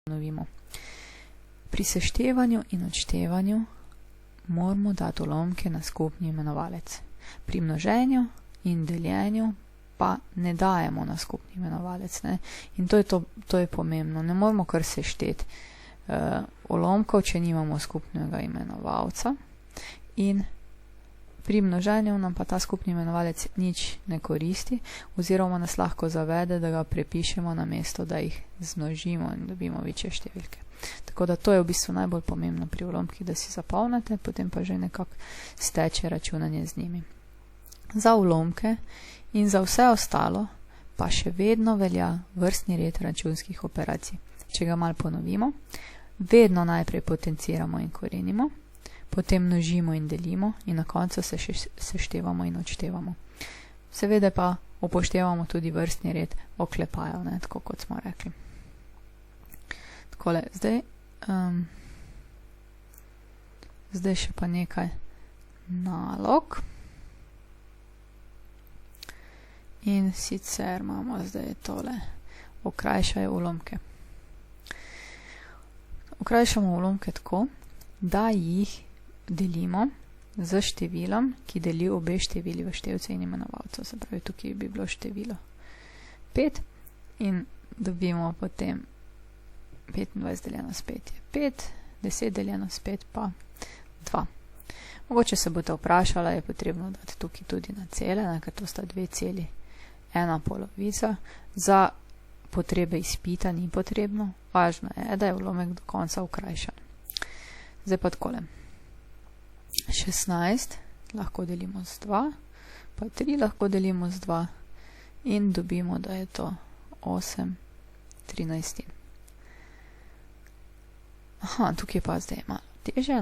ponovimo. Pri seštevanju in odštevanju moramo dati ulomke na skupni imenovalec. Pri množenju in deljenju pa ne dajemo na skupni imenovalec. Ne? In to je pomembno. Ne moramo kar sešteti ulomkov, če nimamo skupnega imenovalca. In pri množenju nam pa ta skupni imenovalec nič ne koristi, oziroma nas lahko zavede, da ga prepišemo na mesto, da jih zmnožimo in dobimo večje številke. Tako da to je v bistvu najbolj pomembno pri ulomkih, da si zapolnite, potem pa že nekako steče računanje z njimi. Za ulomke in za vse ostalo pa še vedno velja vrstni red računskih operacij. Če ga malo ponovimo, vedno najprej potenciramo in korenimo, potem množimo in delimo in na koncu se seštevamo in odštevamo. Seveda pa upoštevamo tudi vrstni red oklepajev, tako kot smo rekli. Takole, zdaj še pa nekaj nalog. In sicer imamo zdaj tole, okrajšaj ulomke. Okrajšamo ulomke tako, da jih delimo z številom, ki deli obe števili v števce in imenovalcev. Se pravi, tukaj bi bilo število 5 in dobimo potem 25 deljeno s 5 je 5, 10 deljeno s 5 pa 2. Mogoče se boste vprašali, je potrebno dati tukaj tudi na cele, ker to sta 2 celi, 1 polovica. Za potrebe izpita ni potrebno, važno je, da je ulomek do konca okrajšan. Zdaj pa takole. 16 lahko delimo z 2, pa 3 lahko delimo z 2 in dobimo, da je to 8 13. Aha, tukaj pa zdaj malo težje,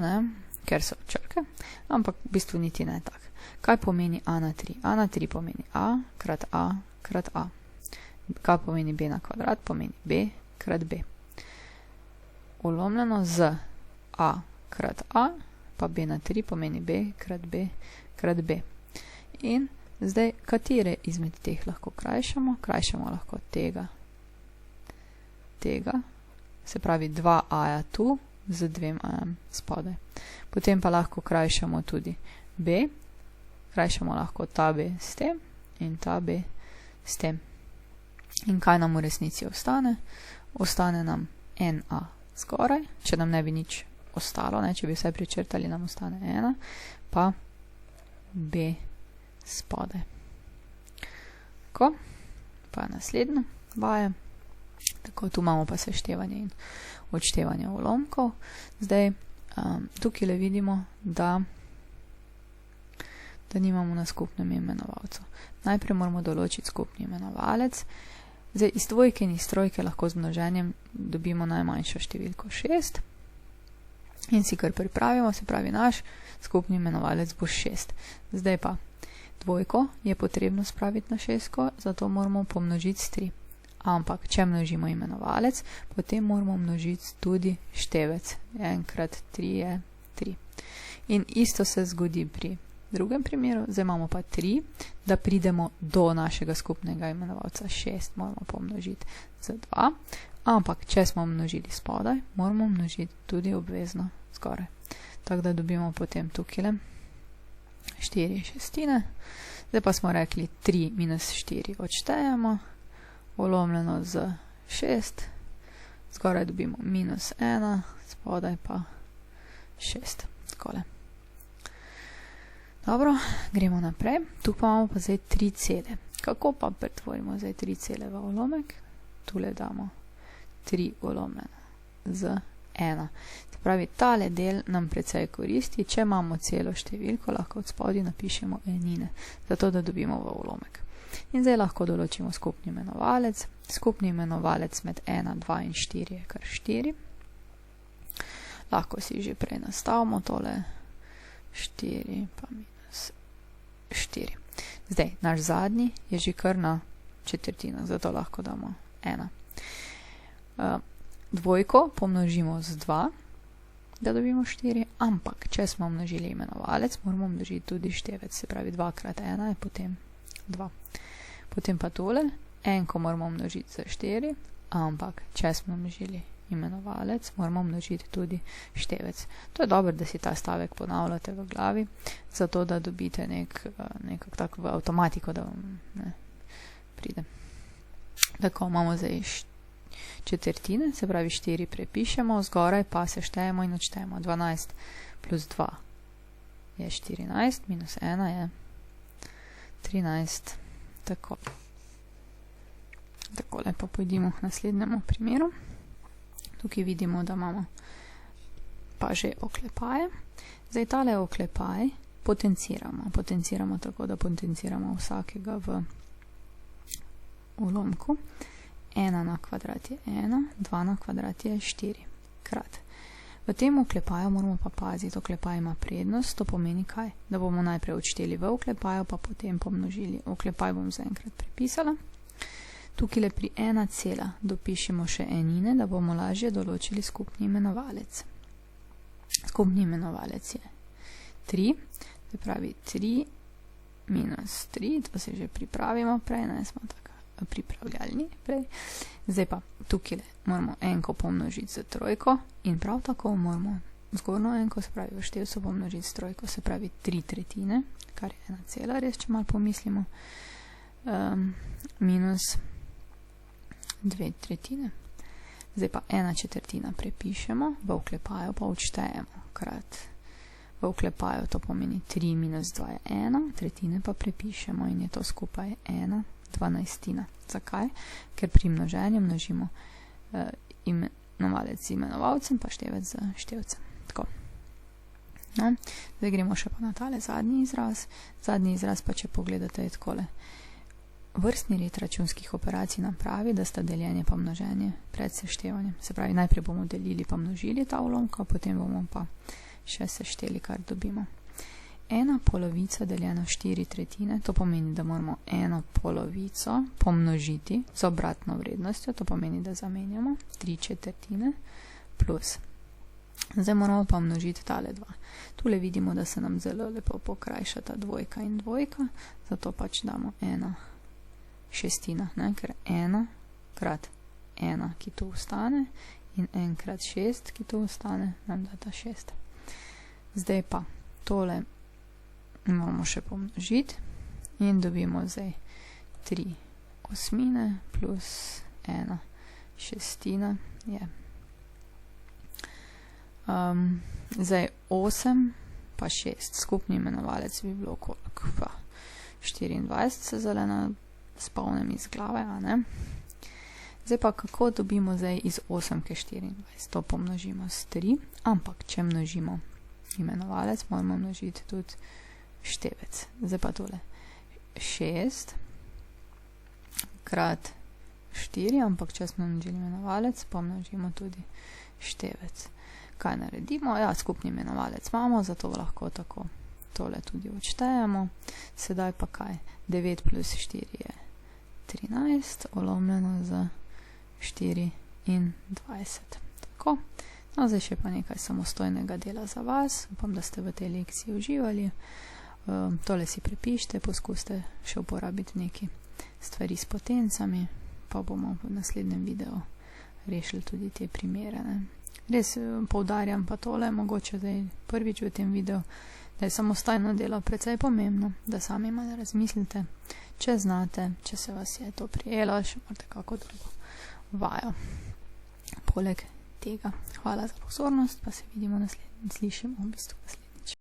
ker so črke, ampak v bistvu niti ne tak. Kaj pomeni a na 3? A na 3 pomeni a krat a krat a. Kaj pomeni b na kvadrat? Pomeni b krat b. Ulomljeno z a krat a, pa b na 3 pomeni b krat b krat b. In zdaj, katere izmed teh lahko krajšamo? Krajšamo lahko tega, se pravi 2a tu z 2a spodaj. Potem pa lahko krajšamo tudi b, krajšamo lahko ta b s tem in ta b s tem. In kaj nam v resnici ostane? Ostane nam en a zgoraj, če nam ne bi nič ostalo, če bi vse pričrtali, nam ostane 1, pa b spodaj. Tako, pa naslednjo vajo. Tako, tu imamo pa seštevanje in odštevanje ulomkov. Zdaj, tukaj le vidimo, da nimamo na skupnem imenovalcu. Najprej moramo določiti skupni imenovalec. Zdaj, iz dvojke in iz trojke lahko z množenjem dobimo najmanjšo številko 6 in si kar pripravimo, se pravi, naš skupni imenovalec bo 6. Zdaj pa, dvojko je potrebno spraviti na 6, zato moramo pomnožiti s 3. Ampak, če množimo imenovalec, potem moramo množiti tudi števec. 1 krat 3 je 3. In isto se zgodi pri drugem primeru. Zdaj imamo pa 3, da pridemo do našega skupnega imenovalca 6, moramo pomnožiti z 2. Ampak, če smo množili spodaj, moramo množiti tudi obvezno zgoraj. Tako da dobimo potem tukaj 4 šestine. Zdaj pa smo rekli 3 minus 4 odštejemo, ulomljeno z 6, zgoraj dobimo minus 1, spodaj pa 6. Takole. Dobro, gremo naprej. Tu pa imamo pa zdaj 3 cele. Kako pa pretvorimo zdaj 3 cele v ulomek? Tule damo 3 ulomljeno z 1. Se pravi, tale del nam precej koristi. Če imamo celo številko, lahko od spodaj napišemo enine, zato da dobimo v ulomek. In zdaj lahko določimo skupni imenovalec. Skupni imenovalec med 1, 2 in 4 je kar 4. Lahko si že prej nastavimo tole 4 pa minus 4. Zdaj, naš zadnji je že kar na četrtino, zato lahko damo 1. Dvojko pomnožimo z 2, da dobimo 4, ampak če smo množili imenovalec, moramo množiti tudi števec, se pravi 2 krat 1 je potem 2. Potem pa tole, enko moramo množiti z 4, ampak če smo množili imenovalec, moramo množiti tudi števec. To je dobro, da si ta stavek ponavljate v glavi, zato da dobite nekako tako v avtomatiko, da vam pride. Tako imamo zdaj četrtine, se pravi 4 prepišemo, zgoraj pa seštejemo in odštejemo. 12 plus 2 je 14, minus 1 je 13. Takole pa pojdimo k naslednjemu primeru. Tukaj vidimo, da imamo pa že oklepaje. Zdaj tale oklepaj potenciramo. Potenciramo tako, da potenciramo vsakega v ulomku. 1 na kvadrat je 1, 2 na kvadrat je 4 krat. V tem oklepaju moramo pa paziti, oklepaj ima prednost, to pomeni kaj? Da bomo najprej odšteli v oklepaju, pa potem pomnožili. Oklepaj bom zaenkrat prepisala. Tukaj pri 1 cela dopišemo še enine, da bomo lažje določili skupni imenovalec. Skupni imenovalec je 3, se pravi 3 minus 3, to se že pripravimo prej, ne smo tako pripravljalni prej. Zdaj pa tukaj moramo enko pomnožiti z trojko in prav tako moramo zgornjo enko, se pravi v števcu pomnožiti s trojko, se pravi 3 tretjine, kar je 1 cela, res, če malo pomislimo, minus 2 tretjine. Zdaj pa 1 četrtina prepišemo, v oklepaju pa odštejemo krat. V oklepaju to pomeni 3 minus 2 je 1, tretjine pa prepišemo in je to skupaj 1 dvanajstina. Zakaj? Ker pri množenju množimo imenovalec z imenovalcem pa števec z števcem. Tako. No, zdaj gremo še pa na tale zadnji izraz. Zadnji izraz pa, če pogledate, je takole. Vrstni red računskih operacij nam pravi, da sta deljenje pa množenje pred seštevanjem. Se pravi, najprej bomo delili pa množili ta ulomka, potem bomo pa še sešteli, kar dobimo. 1 polovica deljeno 4 tretjine, to pomeni, da moramo 1 polovico pomnožiti z obratno vrednostjo, to pomeni, da zamenjamo 3 četrtine plus. Zdaj moramo pa množiti tale 2. Tule vidimo, da se nam zelo lepo pokrajšata dvojka in dvojka, zato pač damo 1 šestina, ne? Ker 1 krat 1, ki tu ostane, in 1 krat 6, ki tu ostane, nam data 6. Zdaj pa tole moramo še pomnožiti in dobimo zdaj 3 osmine plus 1 šestina je. Zdaj 8 pa 6, skupni imenovalec bi bilo koliko? 24 se zelena spomnim iz glave, a ne? Zdaj pa kako dobimo zdaj iz 8 ke 24? To pomnožimo s 3, ampak če množimo imenovalec, moramo množiti tudi števec. Zdaj pa tole 6 krat 4, ampak če smo množili imenovalec, pomnožimo tudi števec. Kaj naredimo? Ja, skupni imenovalec imamo, zato lahko tako tole tudi odštejemo. Sedaj pa kaj? 9 plus 4 je 13, ulomljeno z 24. Tako. No, zdaj še pa nekaj samostojnega dela za vas. Upam, da ste v tej lekciji uživali. Tole si prepišite, poskusite še uporabiti neki stvari s potencami, pa bomo v naslednjem videu rešili tudi te primere, ne. Res poudarjam pa tole, mogoče zdaj prvič v tem videu, da je samostojno delo precej pomembno, da sami malo razmislite, če znate, če se vas je to prijelo, še morate kako drugo vajo. Poleg tega, hvala za pozornost, pa se vidimo slišimo v bistvu naslednji.